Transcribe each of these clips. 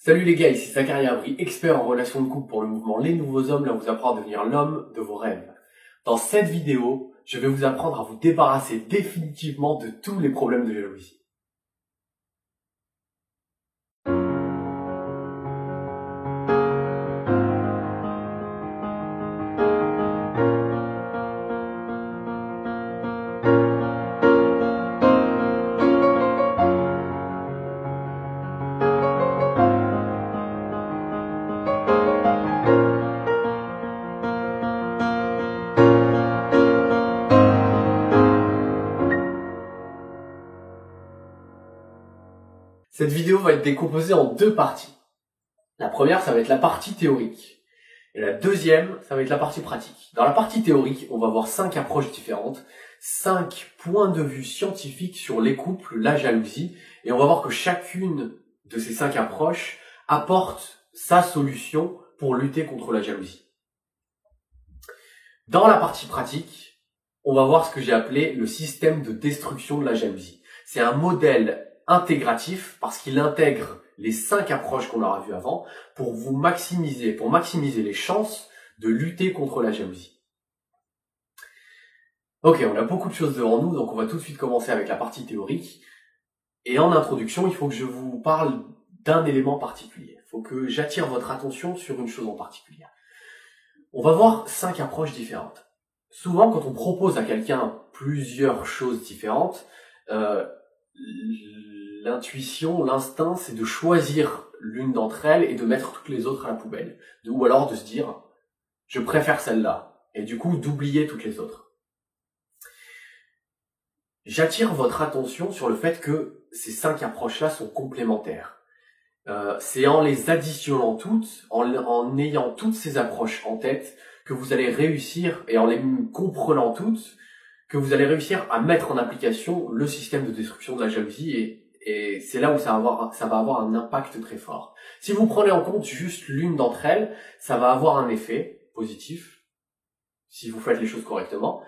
Salut les gars, ici Zachary Abri, expert en relations de couple pour le mouvement Les Nouveaux Hommes, là vous apprendre à devenir l'homme de vos rêves. Dans cette vidéo, je vais vous apprendre à vous débarrasser définitivement de tous les problèmes de jalousie. Cette vidéo va être décomposée en deux parties. La première, ça va être la partie théorique. Et la deuxième, ça va être la partie pratique. Dans la partie théorique, on va voir 5 approches différentes, 5 points de vue scientifiques sur les couples, la jalousie, et on va voir que chacune de ces 5 approches apporte sa solution pour lutter contre la jalousie. Dans la partie pratique, on va voir ce que j'ai appelé le système de destruction de la jalousie. C'est un modèle intégratif parce qu'il intègre les 5 approches qu'on aura vues avant pour maximiser les chances de lutter contre la jalousie. Ok, on a beaucoup de choses devant nous, donc on va tout de suite commencer avec la partie théorique. Et en introduction, il faut que je vous parle d'un élément particulier. Il faut que j'attire votre attention sur une chose en particulier. On va voir 5 approches différentes. Souvent, quand on propose à quelqu'un plusieurs choses différentes, l'intuition, l'instinct, c'est de choisir l'une d'entre elles et de mettre toutes les autres à la poubelle. Ou alors de se dire, je préfère celle-là. Et du coup, d'oublier toutes les autres. J'attire votre attention sur le fait que ces 5 approches-là sont complémentaires. C'est en les additionnant toutes, en ayant toutes ces approches en tête, que vous allez réussir, et en les comprenant toutes, que vous allez réussir à mettre en application le système de destruction de la jalousie, et c'est là où ça va avoir un impact très fort. Si vous prenez en compte juste l'une d'entre elles, ça va avoir un effet positif, si vous faites les choses correctement,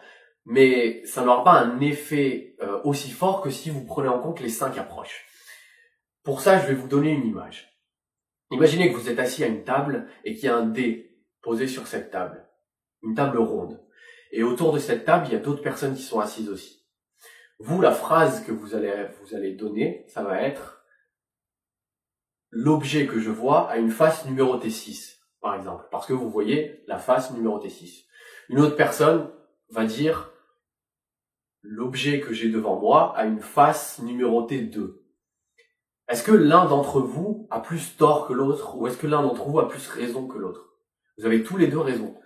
mais ça n'aura pas un effet aussi fort que si vous prenez en compte les 5 approches. Pour ça, je vais vous donner une image. Imaginez que vous êtes assis à une table et qu'il y a un dé posé sur cette table, une table ronde. Et autour de cette table, il y a d'autres personnes qui sont assises aussi. Vous, la phrase que vous allez donner, ça va être « L'objet que je vois a une face numérotée 6 », par exemple, parce que vous voyez la face numérotée 6. Une autre personne va dire « L'objet que j'ai devant moi a une face numérotée 2 ». Est-ce que l'un d'entre vous a plus tort que l'autre ou est-ce que l'un d'entre vous a plus raison que l'autre? Vous avez tous les deux raison.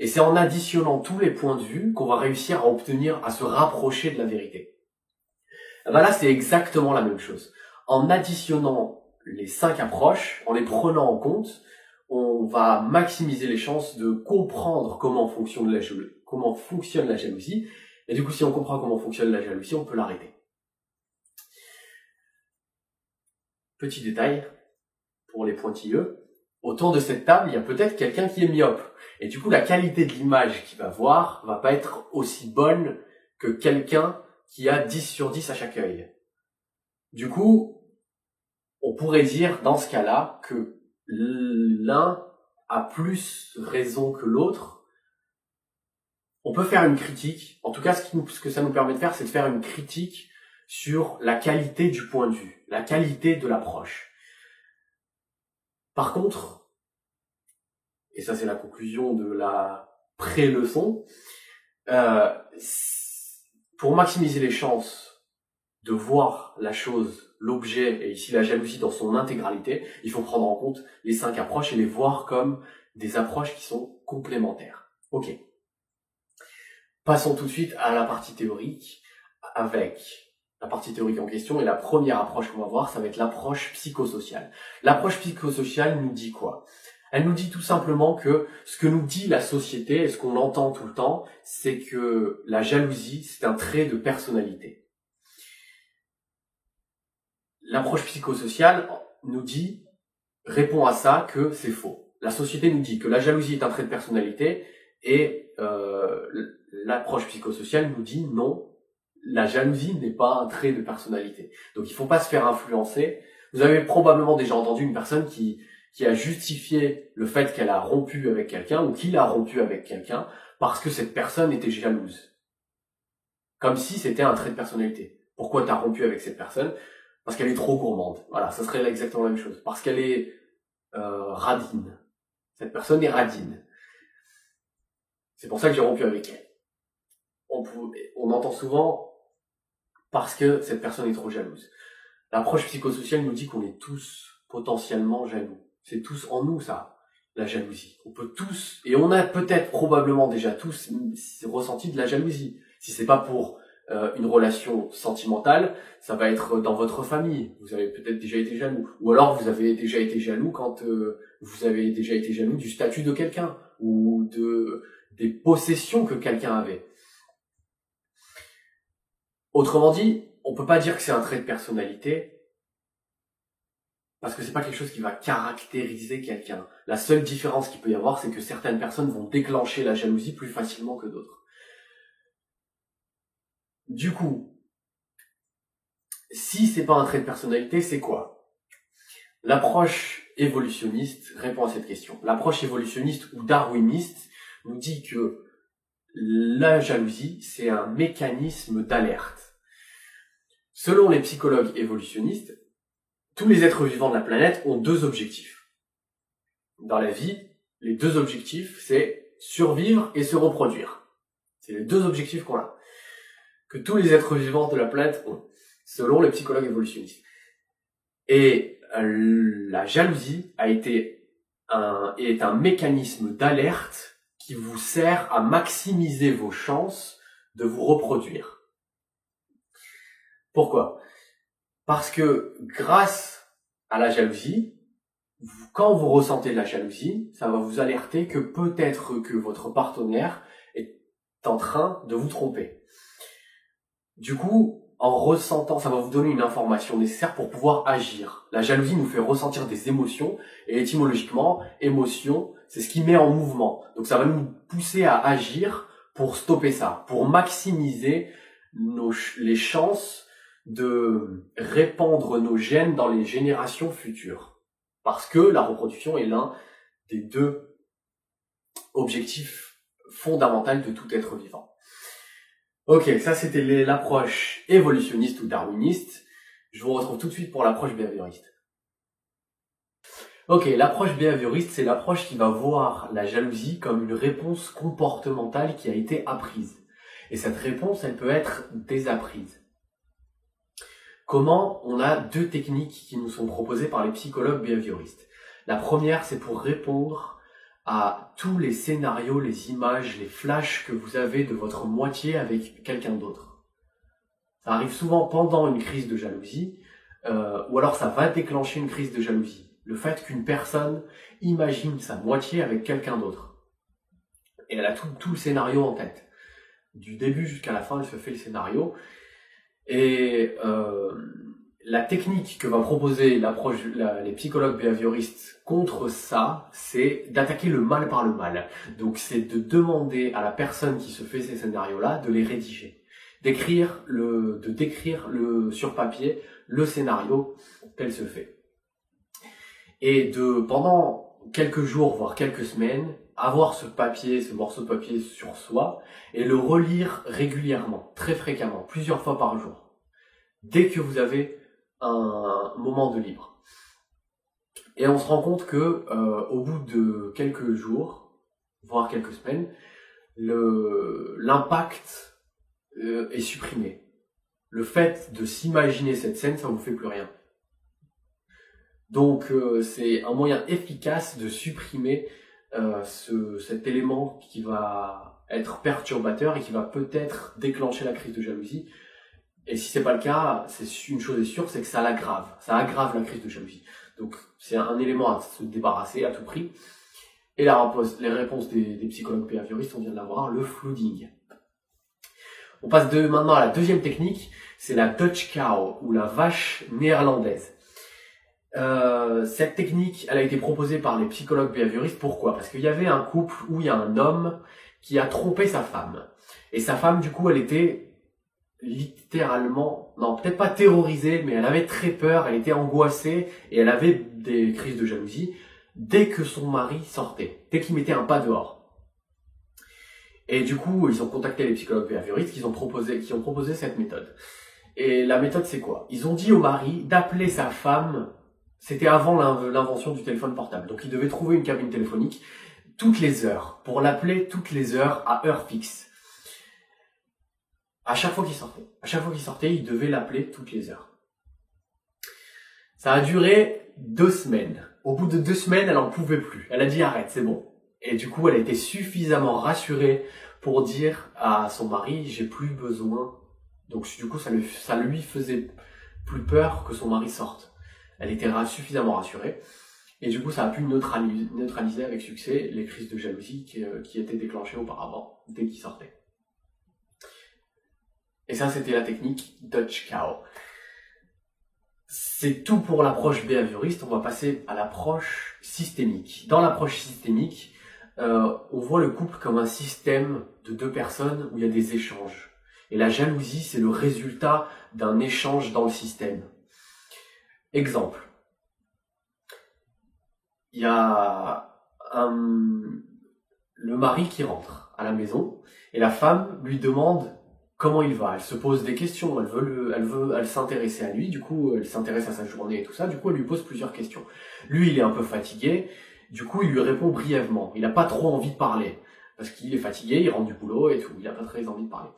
Et c'est en additionnant tous les points de vue qu'on va réussir à se rapprocher de la vérité. Et ben là, c'est exactement la même chose. En additionnant les 5 approches, en les prenant en compte, on va maximiser les chances de comprendre comment fonctionne la jalousie. Et du coup, si on comprend comment fonctionne la jalousie, on peut l'arrêter. Petit détail, pour les pointilleux, autour de cette table, il y a peut-être quelqu'un qui est myope. Et du coup, la qualité de l'image qu'il va voir va pas être aussi bonne que quelqu'un qui a 10 sur 10 à chaque œil. Du coup, on pourrait dire dans ce cas-là que l'un a plus raison que l'autre. On peut faire une critique. En tout cas, ce que ça nous permet de faire, c'est de faire une critique sur la qualité du point de vue, la qualité de l'approche. Par contre, et ça c'est la conclusion de la pré-leçon, pour maximiser les chances de voir la chose, l'objet, et ici la jalousie dans son intégralité, il faut prendre en compte les 5 approches et les voir comme des approches qui sont complémentaires. Ok. Passons tout de suite à la partie théorique avec la partie théorique en question, et la première approche qu'on va voir, ça va être l'approche psychosociale. L'approche psychosociale nous dit quoi? Elle nous dit tout simplement que ce que nous dit la société, et ce qu'on entend tout le temps, c'est que la jalousie, c'est un trait de personnalité. L'approche psychosociale répond à ça que c'est faux. La société nous dit que la jalousie est un trait de personnalité, et l'approche psychosociale nous dit non, la jalousie n'est pas un trait de personnalité. Donc il ne faut pas se faire influencer Vous avez probablement déjà entendu une personne qui a justifié le fait qu'elle a rompu avec quelqu'un ou qu'il a rompu avec quelqu'un parce que cette personne était jalouse. Comme si c'était un trait de personnalité. Pourquoi tu as rompu avec cette personne? Parce qu'elle est trop gourmande. Voilà, ça serait exactement la même chose. Parce qu'elle est radine. Cette personne est radine. C'est pour ça que j'ai rompu avec elle. On entend souvent parce que cette personne est trop jalouse. L'approche psychosociale nous dit qu'on est tous potentiellement jaloux. C'est tous en nous, ça, la jalousie. On peut tous, et on a peut-être probablement déjà tous ressenti de la jalousie. Si c'est pas pour une relation sentimentale, ça va être dans votre famille. Vous avez peut-être déjà été jaloux. Ou alors vous avez déjà été jaloux quand vous avez déjà été jaloux du statut de quelqu'un ou des possessions que quelqu'un avait. Autrement dit, on peut pas dire que c'est un trait de personnalité parce que c'est pas quelque chose qui va caractériser quelqu'un. La seule différence qu'il peut y avoir, c'est que certaines personnes vont déclencher la jalousie plus facilement que d'autres. Du coup, si c'est pas un trait de personnalité, c'est quoi? L'approche évolutionniste répond à cette question. L'approche évolutionniste ou darwiniste nous dit que la jalousie, c'est un mécanisme d'alerte. Selon les psychologues évolutionnistes, tous les êtres vivants de la planète ont deux objectifs. Dans la vie, les deux objectifs, c'est survivre et se reproduire. C'est les deux objectifs qu'on a. Que tous les êtres vivants de la planète ont, selon les psychologues évolutionnistes. Et la jalousie est un mécanisme d'alerte qui vous sert à maximiser vos chances de vous reproduire. Pourquoi? Parce que grâce à la jalousie, quand vous ressentez de la jalousie, ça va vous alerter que peut-être que votre partenaire est en train de vous tromper. Du coup, en ressentant, ça va vous donner une information nécessaire pour pouvoir agir. La jalousie nous fait ressentir des émotions, et étymologiquement, émotion, c'est ce qui met en mouvement. Donc ça va nous pousser à agir pour stopper ça, pour maximiser les chances de répandre nos gènes dans les générations futures. Parce que la reproduction est l'un des deux objectifs fondamentaux de tout être vivant. Ok, ça c'était l'approche évolutionniste ou darwiniste. Je vous retrouve tout de suite pour l'approche behavioriste. Ok, l'approche behavioriste, c'est l'approche qui va voir la jalousie comme une réponse comportementale qui a été apprise. Et cette réponse, elle peut être désapprise. Comment? On a deux techniques qui nous sont proposées par les psychologues behavioristes. La première, c'est pour répondre à tous les scénarios, les images, les flashs que vous avez de votre moitié avec quelqu'un d'autre. Ça arrive souvent pendant une crise de jalousie, ou alors ça va déclencher une crise de jalousie. Le fait qu'une personne imagine sa moitié avec quelqu'un d'autre. Et elle a tout le scénario en tête. Du début jusqu'à la fin, elle se fait le scénario. Et la technique que va proposer les psychologues behavioristes contre ça, c'est d'attaquer le mal par le mal. Donc c'est de demander à la personne qui se fait ces scénarios-là de les rédiger. De décrire sur papier le scénario qu'elle se fait. Et pendant quelques jours, voire quelques semaines, avoir ce morceau de papier sur soi et le relire régulièrement, très fréquemment, plusieurs fois par jour. Dès que vous avez un moment de libre. Et on se rend compte que au bout de quelques jours, voire quelques semaines, l'impact est supprimé. Le fait de s'imaginer cette scène, ça vous fait plus rien. Donc c'est un moyen efficace de supprimer cet élément qui va être perturbateur et qui va peut-être déclencher la crise de jalousie. Et si c'est pas le cas, une chose est sûre, c'est que ça l'aggrave. Ça aggrave la crise de jalousie. Donc c'est un élément à se débarrasser à tout prix. Et les réponses des psychologues behavioristes, on vient de l'avoir, le flooding. On passe maintenant à la deuxième technique, c'est la Dutch cow ou la vache néerlandaise. Cette technique, elle a été proposée par les psychologues behavioristes. Pourquoi? Parce qu'il y avait un couple où il y a un homme qui a trompé sa femme. Et sa femme, du coup, elle était littéralement, non, peut-être pas terrorisée, mais elle avait très peur, elle était angoissée et elle avait des crises de jalousie dès que son mari sortait, dès qu'il mettait un pas dehors. Et du coup, ils ont contacté les psychologues behavioristes qui ont proposé cette méthode. Et la méthode, c'est quoi? Ils ont dit au mari d'appeler sa femme, c'était avant l'invention du téléphone portable, donc il devait trouver une cabine téléphonique toutes les heures, pour l'appeler toutes les heures à heure fixe. À chaque fois qu'il sortait, il devait l'appeler toutes les heures. Ça a duré 2 semaines. Au bout de 2 semaines, elle en pouvait plus. Elle a dit arrête, c'est bon. Et du coup, elle a été suffisamment rassurée pour dire à son mari, j'ai plus besoin. Donc du coup, ça lui faisait plus peur que son mari sorte. Elle était suffisamment rassurée. Et du coup, ça a pu neutraliser avec succès les crises de jalousie qui étaient déclenchées auparavant, dès qu'il sortait. Et ça, c'était la technique Dutch Cow. C'est tout pour l'approche behavioriste. On va passer à l'approche systémique. Dans l'approche systémique, on voit le couple comme un système de 2 personnes où il y a des échanges. Et la jalousie, c'est le résultat d'un échange dans le système. Exemple. Il y a le mari qui rentre à la maison et la femme lui demande comment il va. Elle se pose des questions, elle s'intéresser à lui, du coup elle s'intéresse à sa journée et tout ça, du coup elle lui pose plusieurs questions. Lui il est un peu fatigué, du coup il lui répond brièvement, il n'a pas trop envie de parler, parce qu'il est fatigué, il rentre du boulot et tout, il n'a pas très envie de parler.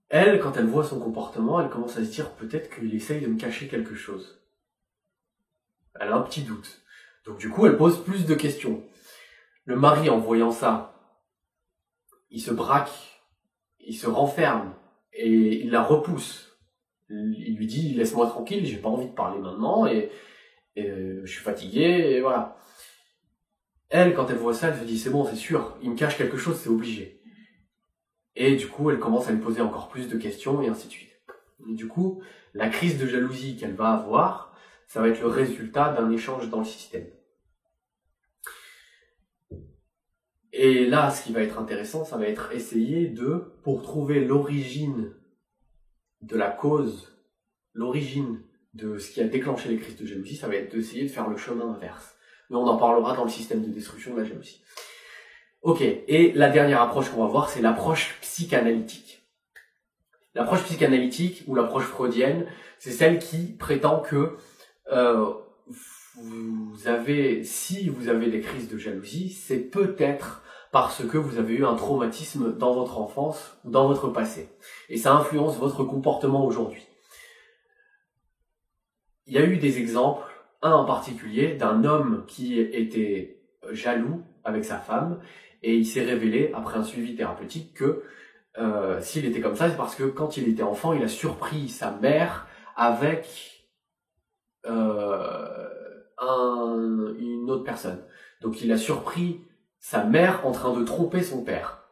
Elle, quand elle voit son comportement, elle commence à se dire peut-être qu'il essaye de me cacher quelque chose. Elle a un petit doute. Donc du coup elle pose plus de questions. Le mari en voyant ça, il se braque, il se renferme et il la repousse. Il lui dit laisse-moi tranquille, j'ai pas envie de parler maintenant et je suis fatigué et voilà. Elle, quand elle voit ça, elle se dit c'est bon, c'est sûr, il me cache quelque chose, c'est obligé. Et du coup, elle commence à lui poser encore plus de questions et ainsi de suite. Et du coup, la crise de jalousie qu'elle va avoir, ça va être le résultat d'un échange dans le système. Et là, ce qui va être intéressant, ça va être essayer pour trouver l'origine de la cause, l'origine de ce qui a déclenché les crises de jalousie, ça va être d'essayer de faire le chemin inverse. Mais on en parlera dans le système de destruction de la jalousie. Ok, et la dernière approche qu'on va voir, c'est l'approche psychanalytique. L'approche psychanalytique ou l'approche freudienne, c'est celle qui prétend que si vous avez des crises de jalousie, c'est peut-être parce que vous avez eu un traumatisme dans votre enfance ou dans votre passé. Et ça influence votre comportement aujourd'hui. Il y a eu des exemples, un en particulier, d'un homme qui était jaloux avec sa femme, et il s'est révélé, après un suivi thérapeutique, que s'il était comme ça, c'est parce que quand il était enfant, il a surpris sa mère avec une autre personne. Donc il a surpris sa mère en train de tromper son père.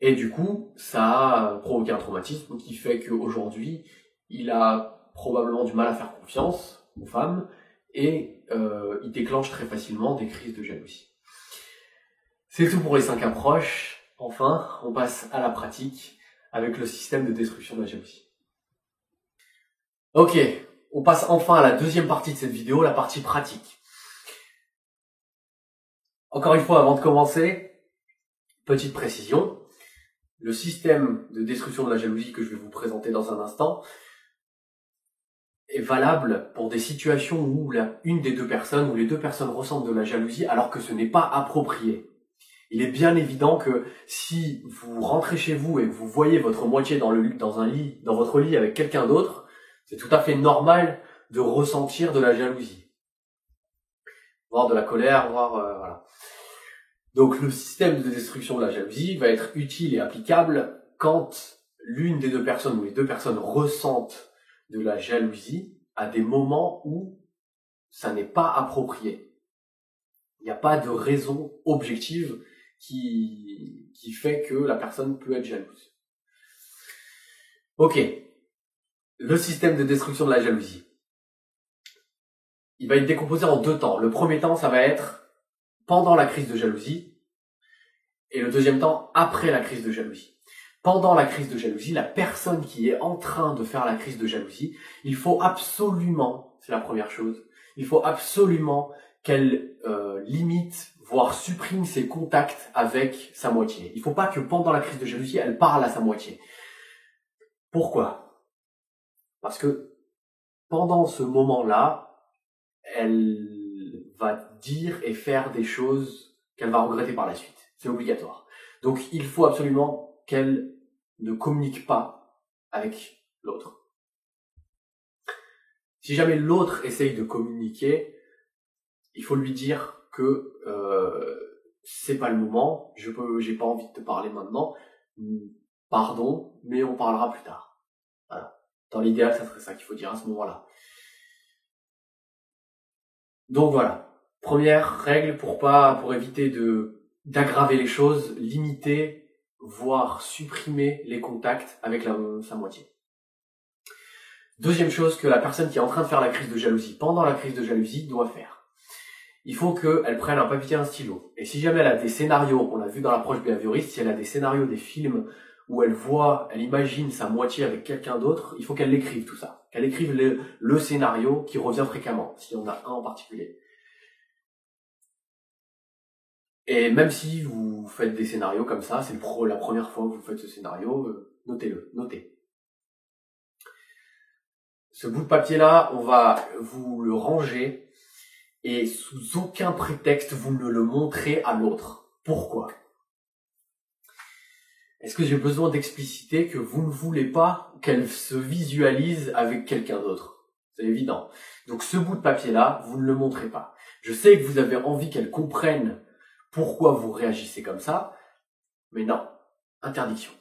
Et du coup, ça a provoqué un traumatisme qui fait qu'aujourd'hui, il a probablement du mal à faire confiance aux femmes et il déclenche très facilement des crises de jalousie. C'est tout pour les 5 approches. Enfin, on passe à la pratique avec le système de destruction de la jalousie. Ok, on passe enfin à la deuxième partie de cette vidéo, la partie pratique. Encore une fois, avant de commencer, petite précision. Le système de destruction de la jalousie que je vais vous présenter dans un instant est valable pour des situations où une des 2 personnes ou les 2 personnes ressentent de la jalousie alors que ce n'est pas approprié. Il est bien évident que si vous rentrez chez vous et que vous voyez votre moitié dans votre lit avec quelqu'un d'autre, c'est tout à fait normal de ressentir de la jalousie. Voire de la colère, voilà. Donc le système de destruction de la jalousie va être utile et applicable quand l'une des 2 personnes ou les 2 personnes ressentent de la jalousie à des moments où ça n'est pas approprié. Il n'y a pas de raison objective qui fait que la personne peut être jalouse. Ok. Le système de destruction de la jalousie. Il va être décomposé en 2 temps. Le premier temps, ça va être pendant la crise de jalousie. Et le deuxième temps, après la crise de jalousie. Pendant la crise de jalousie, la personne qui est en train de faire la crise de jalousie, il faut absolument, c'est la première chose, il faut absolument qu'elle limite, voire supprime ses contacts avec sa moitié. Il ne faut pas que pendant la crise de jalousie, elle parle à sa moitié. Pourquoi ? Parce que pendant ce moment-là, elle va dire et faire des choses qu'elle va regretter par la suite. C'est obligatoire. Donc il faut absolument qu'elle ne communique pas avec l'autre. Si jamais l'autre essaye de communiquer, il faut lui dire que c'est pas le moment, j'ai pas envie de te parler maintenant, pardon, mais on parlera plus tard. Voilà. Dans l'idéal, ça serait ça qu'il faut dire à ce moment-là. Donc voilà, première règle pour éviter d'aggraver les choses, limiter, voire supprimer les contacts avec sa moitié. Deuxième chose que la personne qui est en train de faire la crise de jalousie, pendant la crise de jalousie, doit faire. Il faut qu'elle prenne un papier et un stylo. Et si jamais elle a des scénarios, on l'a vu dans l'approche behavioriste, si elle a des scénarios, des films où elle imagine sa moitié avec quelqu'un d'autre, il faut qu'elle l'écrive tout ça. Qu'elle écrive le scénario qui revient fréquemment, s'il y en a un en particulier. Et même si vous faites des scénarios comme ça, c'est la première fois que vous faites ce scénario, notez. Ce bout de papier-là, on va vous le ranger et sous aucun prétexte, vous ne le montrez à l'autre. Pourquoi ? Est-ce que j'ai besoin d'expliciter que vous ne voulez pas qu'elle se visualise avec quelqu'un d'autre ? C'est évident. Donc ce bout de papier-là, vous ne le montrez pas. Je sais que vous avez envie qu'elle comprenne pourquoi vous réagissez comme ça, mais non, interdiction.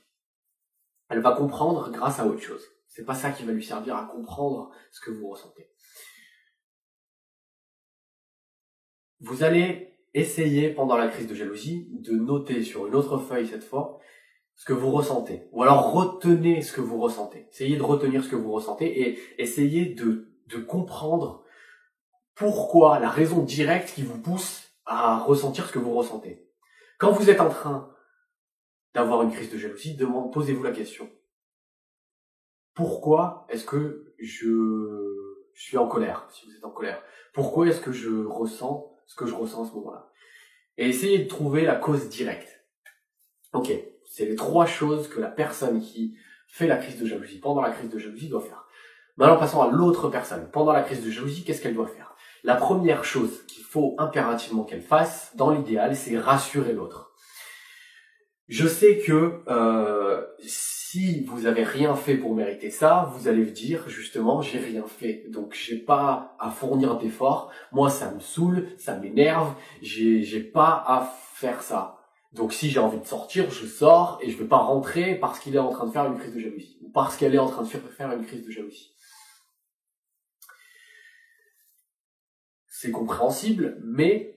Elle va comprendre grâce à autre chose. C'est pas ça qui va lui servir à comprendre ce que vous ressentez. Vous allez essayer pendant la crise de jalousie de noter sur une autre feuille cette fois ce que vous ressentez. Ou alors retenez ce que vous ressentez. Essayez de retenir ce que vous ressentez et essayez de comprendre pourquoi, la raison directe qui vous pousse à ressentir ce que vous ressentez. Quand vous êtes en train d'avoir une crise de jalousie, posez-vous la question. Pourquoi est-ce que je suis en colère, si vous êtes en colère ? Pourquoi est-ce que je ressens ce que je ressens à ce moment-là ? Et essayez de trouver la cause directe. Ok, c'est les 3 choses que la personne qui fait la crise de jalousie, pendant la crise de jalousie, doit faire. Maintenant, passons à l'autre personne. Pendant la crise de jalousie, qu'est-ce qu'elle doit faire ? La première chose qu'il faut impérativement qu'elle fasse, dans l'idéal, c'est rassurer l'autre. Je sais que si vous avez rien fait pour mériter ça, vous allez vous dire justement j'ai rien fait, donc j'ai pas à fournir d'efforts. Moi ça me saoule, ça m'énerve, j'ai pas à faire ça. Donc si j'ai envie de sortir, je sors et je vais pas rentrer parce qu'il est en train de faire une crise de jalousie ou parce qu'elle est en train de faire une crise de jalousie. C'est compréhensible, mais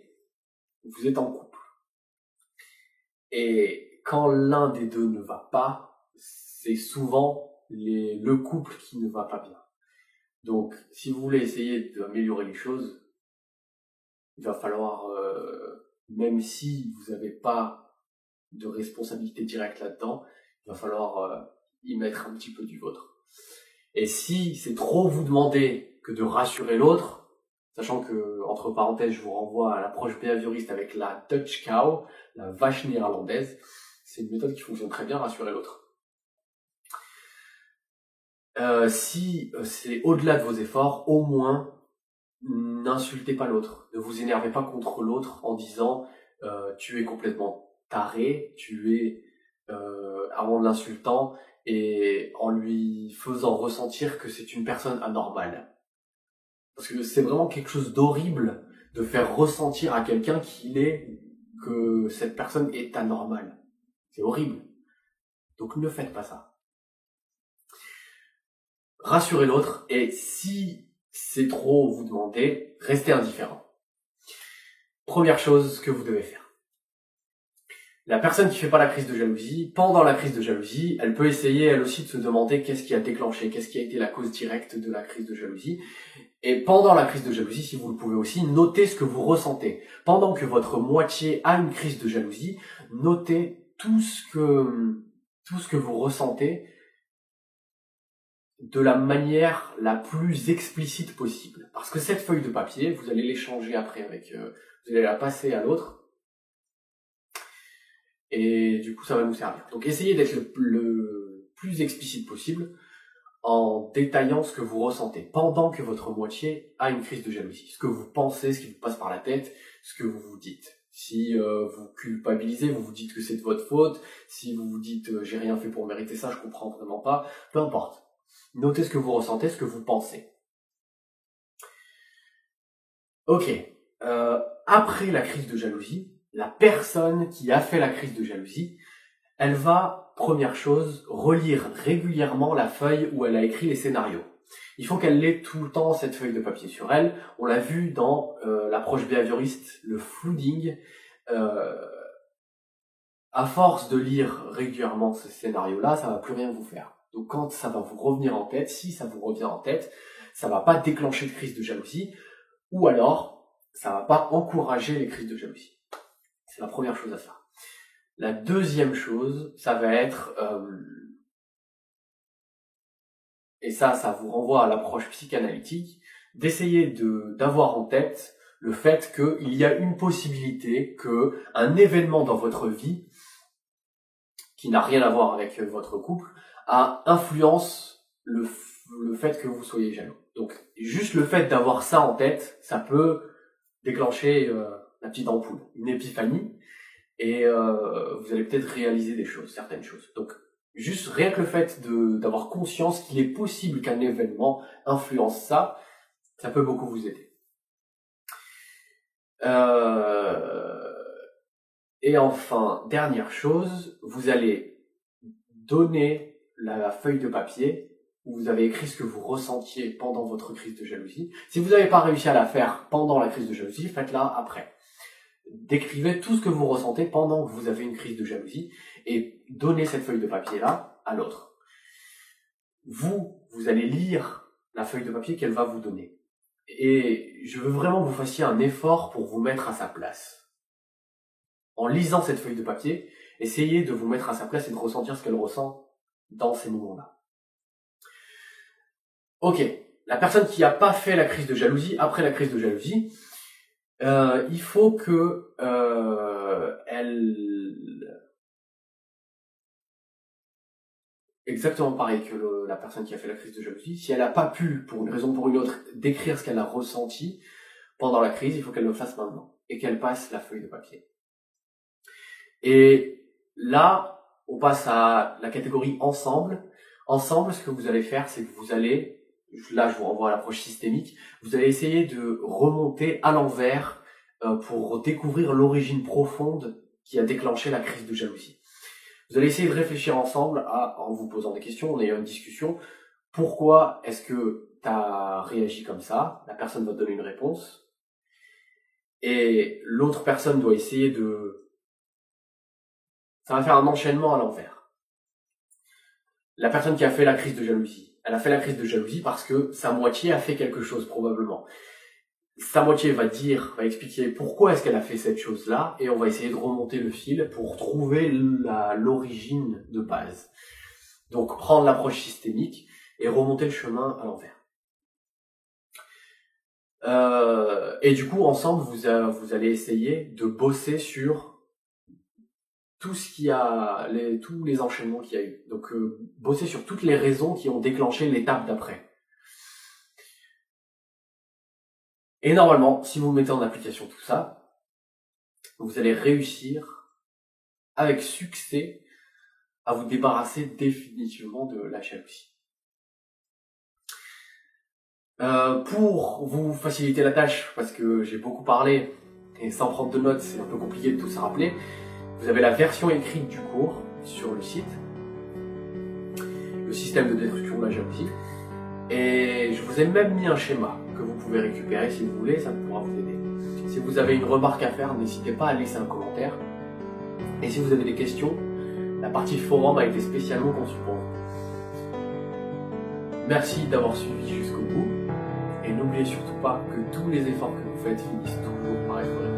vous êtes en couple. Et quand l'un des deux ne va pas, c'est souvent le couple qui ne va pas bien. Donc, si vous voulez essayer d'améliorer les choses, il va falloir, même si vous n'avez pas de responsabilité directe là-dedans, il va falloir y mettre un petit peu du vôtre. Et si c'est trop vous demander que de rassurer l'autre, sachant que, entre parenthèses, je vous renvoie à l'approche behavioriste avec la Dutch Cow, la vache néerlandaise. C'est une méthode qui fonctionne très bien, rassurer l'autre. Si c'est au-delà de vos efforts, au moins, n'insultez pas l'autre. Ne vous énervez pas contre l'autre en disant tu es complètement taré, en l'insultant et en lui faisant ressentir que c'est une personne anormale. Parce que c'est vraiment quelque chose d'horrible de faire ressentir à quelqu'un que cette personne est anormale. C'est horrible. Donc ne faites pas ça. Rassurez l'autre et si c'est trop vous demander, restez indifférent. Première chose que vous devez faire. La personne qui fait pas la crise de jalousie, pendant la crise de jalousie, elle peut essayer elle aussi de se demander qu'est-ce qui a déclenché, qu'est-ce qui a été la cause directe de la crise de jalousie. Et pendant la crise de jalousie, si vous le pouvez aussi, notez ce que vous ressentez. Pendant que votre moitié a une crise de jalousie, notez tout ce que tout ce que vous ressentez de la manière la plus explicite possible. Parce que cette feuille de papier, vous allez l'échanger après avec, vous allez la passer à l'autre. Et du coup, ça va nous servir. Donc, essayez d'être le plus explicite possible en détaillant ce que vous ressentez pendant que votre moitié a une crise de jalousie. Ce que vous pensez, ce qui vous passe par la tête, ce que vous vous dites. Si vous culpabilisez, vous vous dites que c'est de votre faute. Si vous vous dites j'ai rien fait pour mériter ça, je comprends vraiment pas. Peu importe. Notez ce que vous ressentez, ce que vous pensez. Ok. Après la crise de jalousie, la personne qui a fait la crise de jalousie, elle va, première chose, relire régulièrement la feuille où elle a écrit les scénarios. Il faut qu'elle ait tout le temps cette feuille de papier sur elle. On l'a vu dans l'approche behavioriste, le flooding. À force de lire régulièrement ce scénario-là, ça va plus rien vous faire. Donc quand ça va vous revenir en tête, si ça vous revient en tête, ça va pas déclencher de crise de jalousie, ou alors ça va pas encourager les crises de jalousie. C'est la première chose à faire. La deuxième chose, ça va être, et ça vous renvoie à l'approche psychanalytique, d'essayer d'avoir en tête le fait qu'il y a une possibilité que un événement dans votre vie, qui n'a rien à voir avec votre couple, influence le fait que vous soyez jaloux. Donc, juste le fait d'avoir ça en tête, ça peut déclencher la petite ampoule, une épiphanie, et vous allez peut-être réaliser certaines choses. Donc, juste rien que le fait d'avoir conscience qu'il est possible qu'un événement influence ça, ça peut beaucoup vous aider. Et enfin, dernière chose, vous allez donner la feuille de papier où vous avez écrit ce que vous ressentiez pendant votre crise de jalousie. Si vous n'avez pas réussi à la faire pendant la crise de jalousie, faites-la après. Décrivez tout ce que vous ressentez pendant que vous avez une crise de jalousie et donnez cette feuille de papier-là à l'autre. Vous allez lire la feuille de papier qu'elle va vous donner. Et je veux vraiment que vous fassiez un effort pour vous mettre à sa place. En lisant cette feuille de papier, essayez de vous mettre à sa place et de ressentir ce qu'elle ressent dans ces moments-là. Ok, la personne qui n'a pas fait la crise de jalousie, après la crise de jalousie, il faut que exactement pareil que la personne qui a fait la crise de jalousie, si elle n'a pas pu, pour une raison ou pour une autre, décrire ce qu'elle a ressenti pendant la crise, il faut qu'elle le fasse maintenant et qu'elle passe la feuille de papier. Et là, on passe à la catégorie ensemble. Ensemble, ce que vous allez faire, c'est que vous allez, là je vous renvoie à l'approche systémique, vous allez essayer de remonter à l'envers pour découvrir l'origine profonde qui a déclenché la crise de jalousie. Vous allez essayer de réfléchir ensemble en vous posant des questions, en ayant une discussion. Pourquoi est-ce que tu as réagi comme ça? La personne va te donner une réponse. Et l'autre personne doit essayer ça va faire un enchaînement à l'envers. La personne qui a fait la crise de jalousie, elle a fait la crise de jalousie parce que sa moitié a fait quelque chose probablement. Sa moitié va expliquer pourquoi est-ce qu'elle a fait cette chose-là, et on va essayer de remonter le fil pour trouver l'origine de base. Donc prendre l'approche systémique et remonter le chemin à l'envers. Et du coup, ensemble, vous allez essayer de bosser sur tous les enchaînements qu'il y a eu. Donc, bosser sur toutes les raisons qui ont déclenché l'étape d'après. Et normalement, si vous mettez en application tout ça, vous allez réussir avec succès à vous débarrasser définitivement de la jalousie. Pour vous faciliter la tâche, parce que j'ai beaucoup parlé et sans prendre de notes, c'est un peu compliqué de tout se rappeler, vous avez la version écrite du cours sur le site, le système de destruction de la jalousie, et je vous ai même mis un schéma que vous pouvez récupérer si vous voulez, ça pourra vous aider. Si vous avez une remarque à faire, n'hésitez pas à laisser un commentaire. Et si vous avez des questions, la partie forum a été spécialement conçue pour vous. Merci d'avoir suivi jusqu'au bout, et n'oubliez surtout pas que tous les efforts que vous faites finissent toujours par être récompensés.